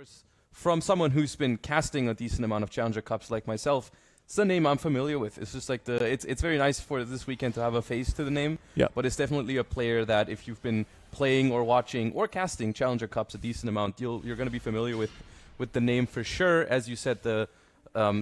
course, from someone who's been casting a decent amount of Challenger Cups like myself, it's a name I'm familiar with. It's just like it's very nice for this weekend to have a face to the name. Yeah. But it's definitely a player that if you've been playing or watching or casting Challenger Cups a decent amount, you're going to be familiar with the name for sure. As you said, the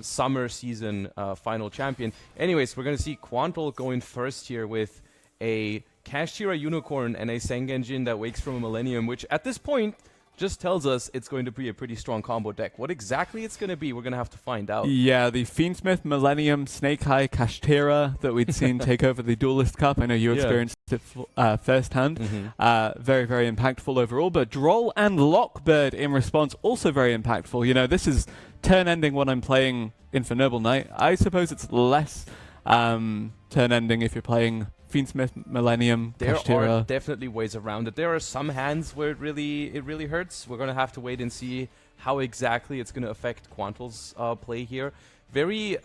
summer season final champion. Anyways, we're going to see Quantal going first here with a Kashtira Unicorn and a Sengenjin that wakes from a Millennium, which at this point just tells us it's going to be a pretty strong combo deck. What exactly it's going to be, we're going to have to find out. Yeah, the Fiend Smith, Millennium, Snake Eye, Kashtira that we'd seen take over the Duelist Cup. I know you experienced it firsthand. Very, very impactful overall. But Droll and Lockbird in response, also very impactful. You know, this is turn ending when I'm playing Infernoble Knight. I suppose it's less turn ending if you're playing Fiend Smith, Millennium, Kashtira. There are definitely ways around it. There are some hands where it really hurts. We're going to have to wait and see how exactly it's going to affect Quantal's play here. Very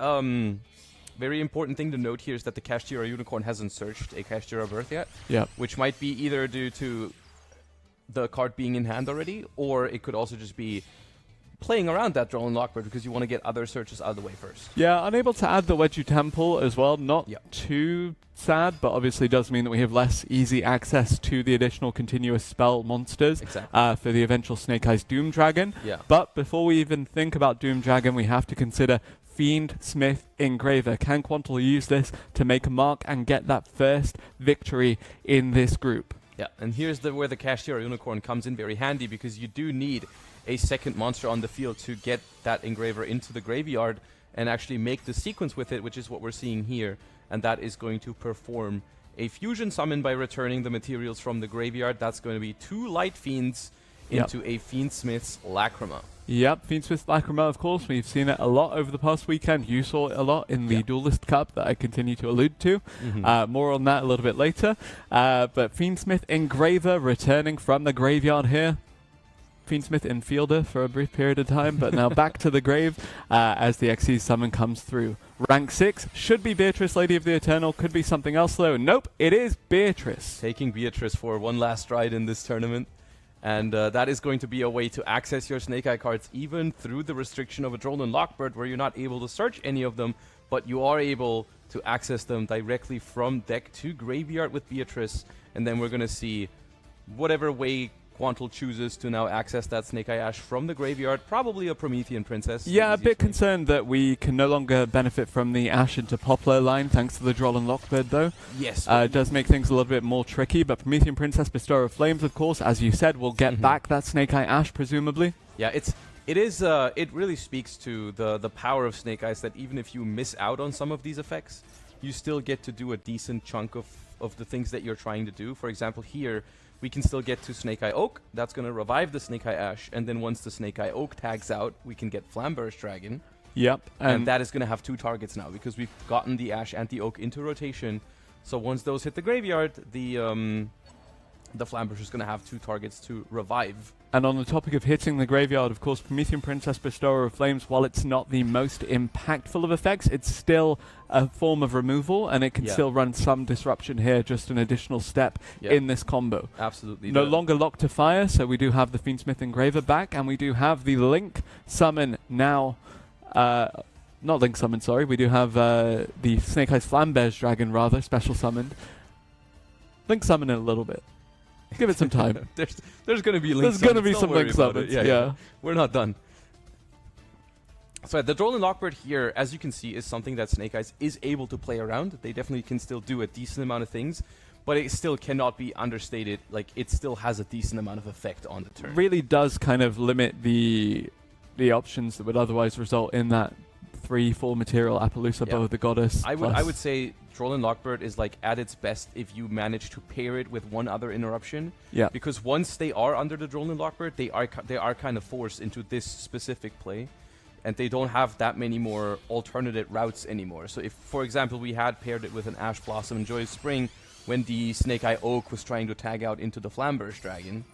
important thing to note here is that the Kashtira Unicorn hasn't searched a Kashtira Birth yet. Yeah. Which might be either due to the card being in hand already, or it could also just be playing around that Droll and Lockbird because you want to get other searches out of the way first. Yeah, unable to add the Wedgie Temple as well. Not too sad, but obviously does mean that we have less easy access to the additional continuous spell monsters for the eventual Snake Eyes Doom Dragon. Yeah. But before we even think about Doom Dragon, we have to consider Fiend Smith Engraver. Can Quantal use this to make a mark and get that first victory in this group? Yeah, and here's where the Kashtira Unicorn comes in very handy, because you do need a second monster on the field to get that Engraver into the graveyard and actually make the sequence with it, which is what we're seeing here. And that is going to perform a fusion summon by returning the materials from the graveyard. That's going to be 2 Light Fiends into a Fiend Smith's Latrommi. Yep, Fiend Smith's Latrommi, of course. We've seen it a lot over the past weekend. You saw it a lot in the Duelist Cup that I continue to allude to. More on that a little bit later. But Fiend Smith Engraver returning from the graveyard here. Fiend Smith infielder for a brief period of time, but now back to the grave as the Xyz summon comes through. Rank 6 should be Beatrice, Lady of the Eternal. Could be something else though. Nope, it is Beatrice. Taking Beatrice for one last ride in this tournament. And that is going to be a way to access your Snake Eye cards even through the restriction of a Droll and Lockbird, where you're not able to search any of them, but you are able to access them directly from deck to graveyard with Beatrice. And then we're going to see whatever way Quantal chooses to now access that Snake Eye Ash from the graveyard, probably a Promethean Princess. Yeah, a bit concerned that we can no longer benefit from the Ash into Poplar line thanks to the Droll and Lockbird though. Yes. It does make things a little bit more tricky, but Promethean Princess, Bestower of Flames, of course, as you said, will get back that Snake Eye Ash, presumably. Yeah, it really speaks to the power of Snake Eyes that even if you miss out on some of these effects, you still get to do a decent chunk of the things that you're trying to do. For example, here, we can still get to Snake Eye Oak. That's going to revive the Snake Eye Ash. And then once the Snake Eye Oak tags out, we can get Flamberge Dragon. Yep. And that is going to have 2 targets now, because we've gotten the Ash and the Oak into rotation. So once those hit the graveyard, the Flamberge is going to have 2 targets to revive. And on the topic of hitting the graveyard, of course, Promethean Princess, Bestower of Flames, while it's not the most impactful of effects, it's still a form of removal, and it can still run some disruption here, just an additional step in this combo. Absolutely. No longer locked to fire, so we do have the Fiend Smith Engraver back, and we do have the Link Summon now. Not Link Summon, sorry. We do have the Snake Eyes Flamberge Dragon, rather, special summoned. Link Summon in a little bit. Give it some time. There's going to be links. There's going to be some link summons. Yeah. We're not done. So the Droll and Lockbird here, as you can see, is something that Snake Eyes is able to play around. They definitely can still do a decent amount of things, but it still cannot be understated. Like, it still has a decent amount of effect on the turn. Really does kind of limit the options that would otherwise result in that 3/4 material Appaloosa Bow of the Goddess. I would say Droll and Lockbird is like at its best if you manage to pair it with one other interruption. Yeah. Because once they are under the Droll and Lockbird, they are kind of forced into this specific play, and they don't have that many more alternate routes anymore. So if, for example, we had paired it with an Ash Blossom and Joyous Spring when the Snake Eye Oak was trying to tag out into the Flamberge Dragon,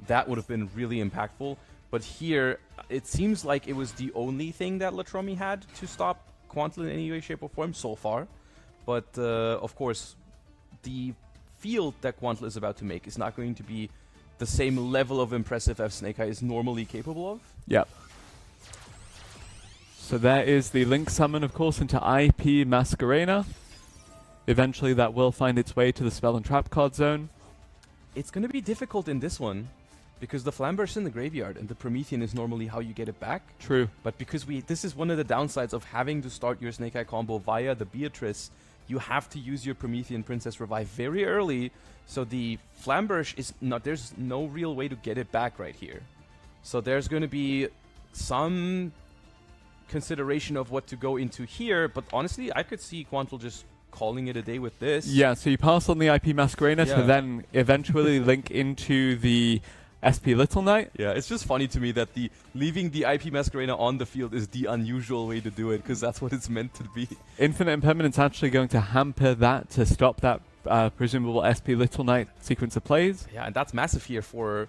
that would have been really impactful. But here, it seems like it was the only thing that Latrommi had to stop Quantal in any way, shape, or form so far. But, of course, the field that Quantal is about to make is not going to be the same level of impressive as Snake Eye is normally capable of. Yep. So there is the Link summon, of course, into IP Masquerena. Eventually that will find its way to the Spell and Trap card zone. It's going to be difficult in this one, because the Flamber's in the graveyard, and the Promethean is normally how you get it back. True. But because this is one of the downsides of having to start your Snake Eye combo via the Beatrice, you have to use your Promethean Princess Revive very early, so the Flamberge is not, there's no real way to get it back right here. So there's going to be some consideration of what to go into here, but honestly, I could see Quantal just calling it a day with this. Yeah, so you pass on the IP Masquerena to then eventually link into the SP Little Knight. Yeah, it's just funny to me that the leaving the IP Masquerena on the field is the unusual way to do it, because that's what it's meant to be. Infinite Impermanence actually going to hamper that to stop that presumable SP Little Knight sequence of plays. Yeah, and that's massive here for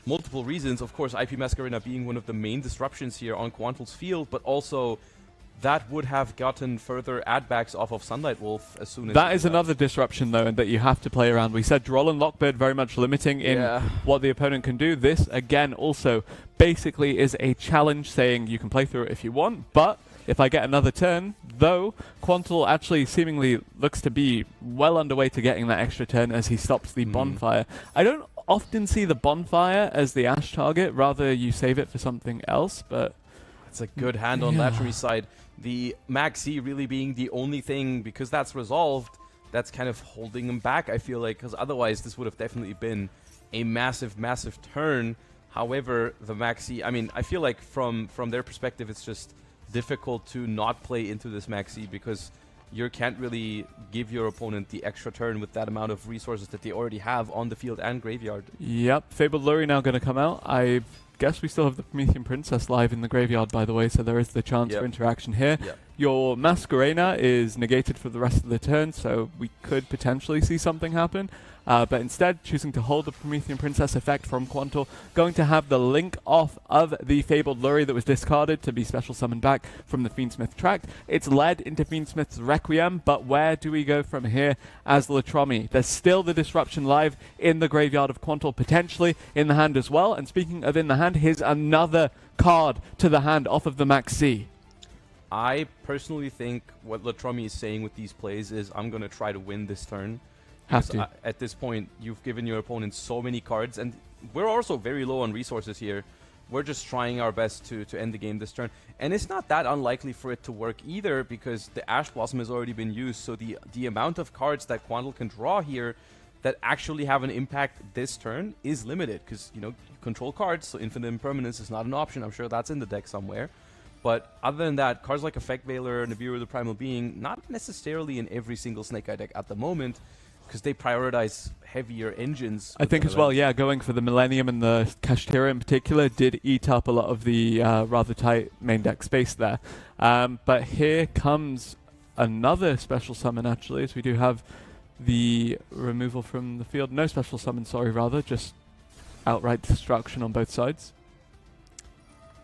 multiple reasons. Of course, IP Masquerena being one of the main disruptions here on Quantal's field, but also that would have gotten further add-backs off of Sunlight Wolf as soon as... That is another disruption, though, and that you have to play around. We said Droll and Lockbird very much limiting in what the opponent can do. This, again, also basically is a challenge saying you can play through it if you want, but if I get another turn, though, Quantal actually seemingly looks to be well underway to getting that extra turn as he stops the bonfire. I don't often see the bonfire as the Ash target, rather you save it for something else, but... It's a good hand on Latrommi's side. The Maxi really being the only thing, because that's resolved, that's kind of holding him back, I feel like, because otherwise this would have definitely been a massive, massive turn. However, the Maxi, I mean, I feel like from their perspective, it's just difficult to not play into this Maxi, because you can't really give your opponent the extra turn with that amount of resources that they already have on the field and graveyard. Yep, Fabled Lurie now going to come out. I guess we still have the Promethean Princess live in the graveyard, by the way, so there is the chance for interaction here. Your Masquerena is negated for the rest of the turn, so we could potentially see something happen. But instead, choosing to hold the Promethean Princess effect from Quantal, going to have the link off of the Fabled Lurie that was discarded to be special summoned back from the Fiend Smith tract. It's led into Fiend Smith's Requiem, but where do we go from here as Latrommi? There's still the disruption live in the graveyard of Quantal, potentially in the hand as well. And speaking of in the hand, here's another card to the hand off of the Maxi. I personally think what Latrommi is saying with these plays is, I'm going to try to win this turn. Have to. At this point, you've given your opponent so many cards, and we're also very low on resources here. We're just trying our best to end the game this turn. And it's not that unlikely for it to work either, because the Ash Blossom has already been used, so the amount of cards that Quantal can draw here that actually have an impact this turn is limited, because, you know, you control cards, so Infinite Impermanence is not an option. I'm sure that's in the deck somewhere. But other than that, cards like Effect Veiler, Nibiru the Primal Being, not necessarily in every single Snake Eye deck at the moment, because they prioritize heavier engines. I think as well, yeah, going for the Millennium and the Kashtira in particular did eat up a lot of the rather tight main deck space there. But here comes another special summon, actually, as we do have the removal from the field. No special summon, sorry, rather, just outright destruction on both sides.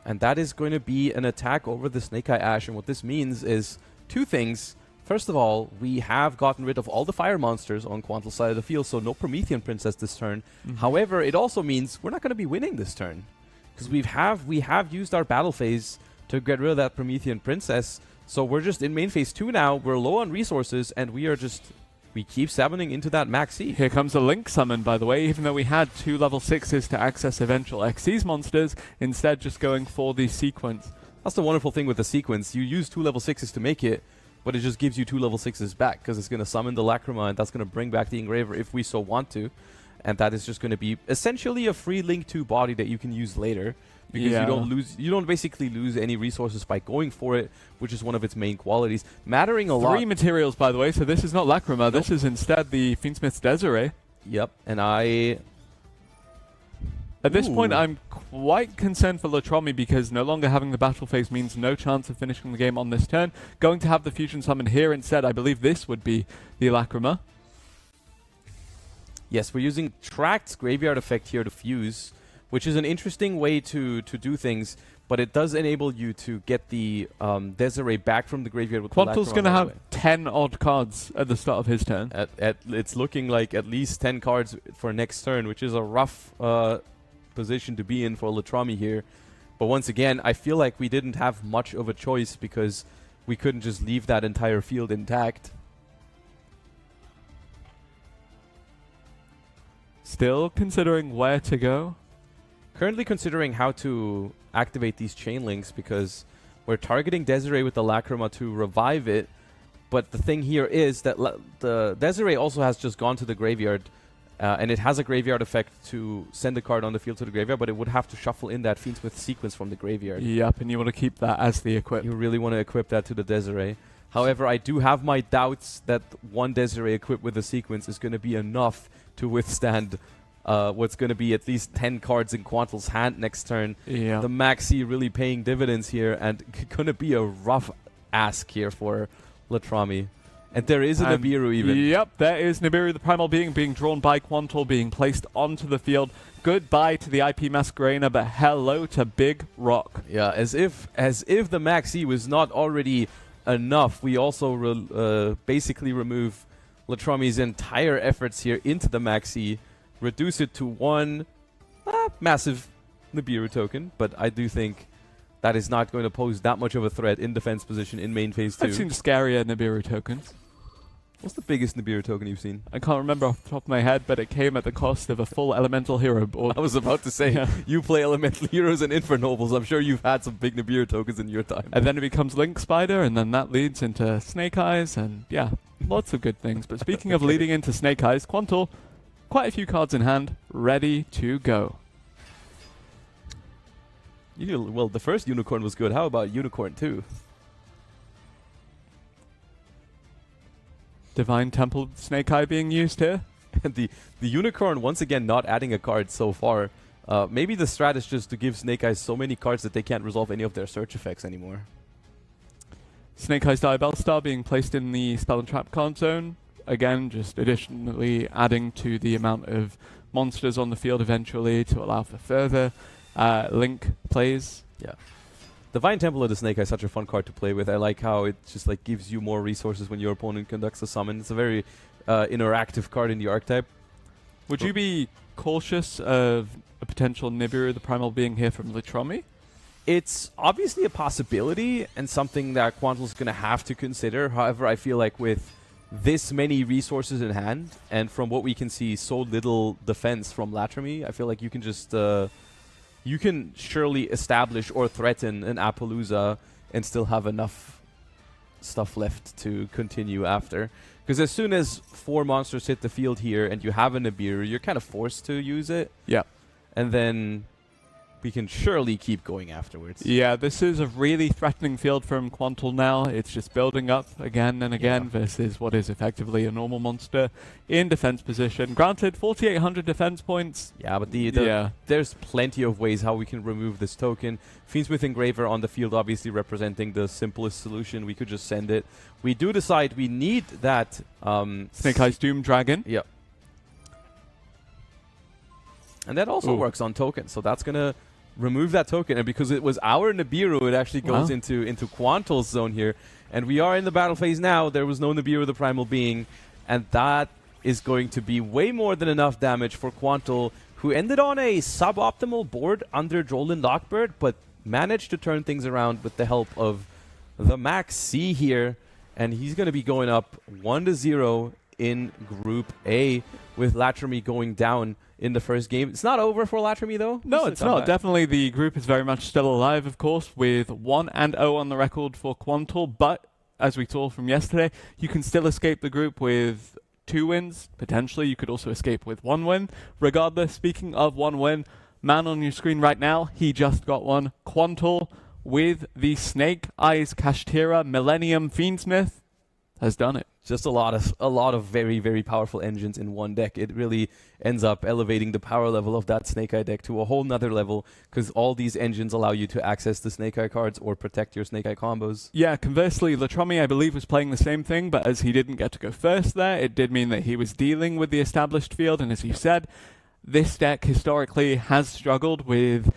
And that is going to be an attack over the Snake Eye Ash, and what this means is two things. First of all, we have gotten rid of all the fire monsters on Quantal's side of the field, so no Promethean Princess this turn. However, it also means we're not going to be winning this turn, because we have used our battle phase to get rid of that Promethean Princess. So we're just in main phase 2 now. We're low on resources, and we keep summoning into that Maxi. Here comes a Link summon, by the way, even though we had 2 level 6s to access eventual Xyz monsters, instead just going for the sequence. That's the wonderful thing with the sequence. You use 2 level 6s to make it, but it just gives you 2 level 6s back, because it's going to summon the Latrommi, and that's going to bring back the Engraver if we so want to. And that is just going to be essentially a free Link 2 body that you can use later, because you don't basically lose any resources by going for it, which is one of its main qualities. Mattering a lot. 3 materials, by the way, so this is not Latrommi, this is instead the Fiend Smith's Desiree. Yep, and at this point, I'm quite concerned for Latrommi, because no longer having the battle phase means no chance of finishing the game on this turn. Going to have the fusion summon here instead, I believe this would be the Latrommi. Yes, we're using Tract's Graveyard Effect here to fuse, which is an interesting way to do things, but it does enable you to get the Desiree back from the graveyard with Quantal's going to have 10 odd cards at the start of his turn. It's looking like at least 10 cards for next turn, which is a rough position to be in for Latrommi here. But once again, I feel like we didn't have much of a choice because we couldn't just leave that entire field intact. Still considering where to go. Currently considering how to activate these chain links because we're targeting Desiree with the Latrommi to revive it. But the thing here is that the Desiree also has just gone to the graveyard. And it has a graveyard effect to send a card on the field to the graveyard, but it would have to shuffle in that Fiend Smith sequence from the graveyard. Yep, and you want to keep that as the equip. You really want to equip that to the Desiree. However, I do have my doubts that one Desiree equipped with a sequence is going to be enough to withstand what's going to be at least 10 cards in Quantal's hand next turn. Yeah. The Maxi really paying dividends here, and going to be a rough ask here for Latrommi. And there is a Nibiru even. Yep, there is Nibiru, the primal being drawn by Quantal, being placed onto the field. Goodbye to the IP Masquerader, but hello to Big Rock. Yeah, as if the Maxi was not already enough, we also basically remove Latrommi's entire efforts here into the Maxi, reduce it to one massive Nibiru token, but I do think that is not going to pose that much of a threat in defense position in main phase 2. I've seen scarier Nibiru tokens. What's the biggest Nibiru token you've seen? I can't remember off the top of my head, but it came at the cost of a full Elemental Hero board. I was about to say, you play Elemental Heroes and Infernobles. I'm sure you've had some big Nibiru tokens in your time. And then it becomes Link Spider, and then that leads into Snake Eyes, and yeah, lots of good things. But speaking of leading into Snake Eyes, Quantal, quite a few cards in hand, ready to go. Well, the first Unicorn was good. How about Unicorn 2? Divine Temple Snake Eye being used here. And the Unicorn, once again, not adding a card so far. Maybe the strat is just to give Snake Eyes so many cards that they can't resolve any of their search effects anymore. Snake Eyes Diabell Star being placed in the Spell and Trap card zone. Again, just additionally adding to the amount of monsters on the field eventually to allow for further Link plays. Yeah. Divine Temple of the Snake Eye is such a fun card to play with. I like how it just like gives you more resources when your opponent conducts a summon. It's a very interactive card in the archetype. Would you be cautious of a potential Nibiru, the primal being here from Latrommi? It's obviously a possibility and something that Quantal's going to have to consider. However, I feel like with this many resources in hand, and from what we can see, so little defense from Latrommi, I feel like you can just you can surely establish or threaten an Appaloosa and still have enough stuff left to continue after. Because as soon as 4 monsters hit the field here and you have a Nibiru, you're kind of forced to use it. Yeah. And then we can surely keep going afterwards. Yeah, this is a really threatening field from Quantal now. It's just building up again and again versus what is effectively a normal monster in defense position. Granted, 4,800 defense points. Yeah, but there's plenty of ways how we can remove this token. Fiend Smith Engraver on the field obviously representing the simplest solution. We could just send it. We do decide we need that Snake Eyes Doom Dragon. Yeah. And that also works on tokens, so that's going to remove that token. And because it was our Nibiru, it actually goes into Quantal's zone here. And we are in the battle phase now. There was no Nibiru, the primal being. And that is going to be way more than enough damage for Quantal, who ended on a suboptimal board under Jolin Lockbird, but managed to turn things around with the help of the Max C here. And he's going to be going up 1-0 in Group A, with Latrommi going down in the first game. It's not over for Latrommi, though. No, it's not. Definitely the group is very much still alive, of course, with 1-0 on the record for Quantal. But, as we saw from yesterday, you can still escape the group with 2 wins. Potentially, you could also escape with 1 win. Regardless, speaking of 1 win, man on your screen right now, he just got one. Quantal with the Snake Eyes Kashtira Millennium Fiend Smith has done it. Just a lot of very, very powerful engines in one deck. It really ends up elevating the power level of that Snake Eye deck to a whole nother level, because all these engines allow you to access the Snake Eye cards or protect your Snake Eye combos. Yeah, conversely, Latrommi, I believe, was playing the same thing, but as he didn't get to go first there, it did mean that he was dealing with the established field, and as you said, this deck historically has struggled with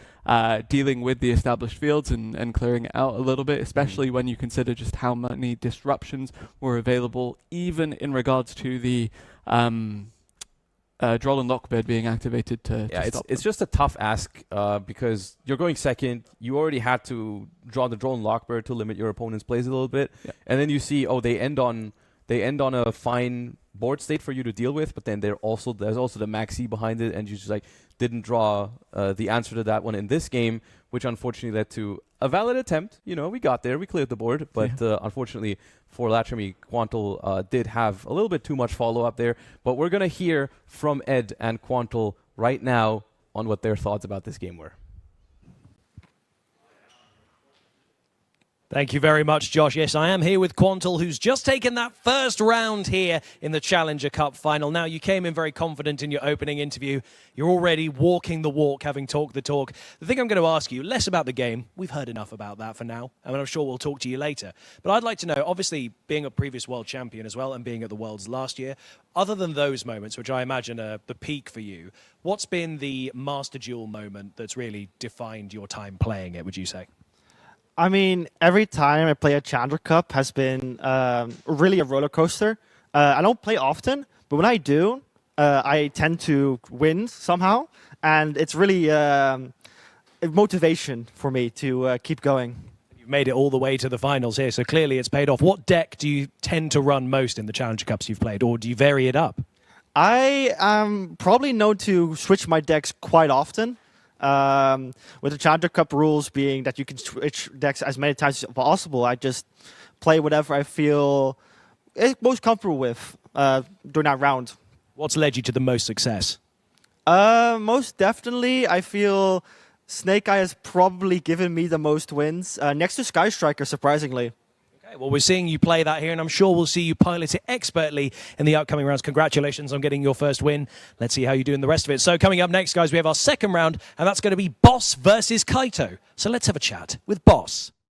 dealing with the established fields and clearing it out a little bit, especially when you consider just how many disruptions were available, even in regards to the Droll and Lockbird being activated to stop it's just a tough ask because you're going second. You already had to draw the Droll and Lockbird to limit your opponent's plays a little bit, and then you see, oh, they end on a fine board state for you to deal with, but then there's also the maxi behind it, and you just like didn't draw the answer to that one in this game, which unfortunately led to a valid attempt. You know, we got there, we cleared the board, but unfortunately for Latrommi, Quantal did have a little bit too much follow-up there. But we're going to hear from Ed and Quantal right now on what their thoughts about this game were. Thank you very much, Josh. Yes, I am here with Quantal, who's just taken that first round here in the Challenger Cup final. Now, you came in very confident in your opening interview. You're already walking the walk, having talked the talk. The thing I'm going to ask you, less about the game. We've heard enough about that for now, and I'm sure we'll talk to you later. But I'd like to know, obviously, being a previous world champion as well and being at the Worlds last year, other than those moments, which I imagine are the peak for you, what's been the Master Duel moment that's really defined your time playing it, would you say? I mean, every time I play a Challenger Cup has been really a roller coaster. I don't play often, but when I do, I tend to win somehow. And it's really a motivation for me to keep going. You've made it all the way to the finals here, so clearly it's paid off. What deck do you tend to run most in the Challenger Cups you've played, or do you vary it up? I am probably known to switch my decks quite often. With the Challenger Cup rules being that you can switch decks as many times as possible, I just play whatever I feel most comfortable with during that round. What's led you to the most success? Most definitely, I feel Snake Eye has probably given me the most wins, next to Sky Striker, surprisingly. Well, we're seeing you play that here, and I'm sure we'll see you pilot it expertly in the upcoming rounds. Congratulations on getting your first win. Let's see how you do in the rest of it. So coming up next, guys, we have our second round, and that's going to be Boss versus Kaito. So let's have a chat with Boss.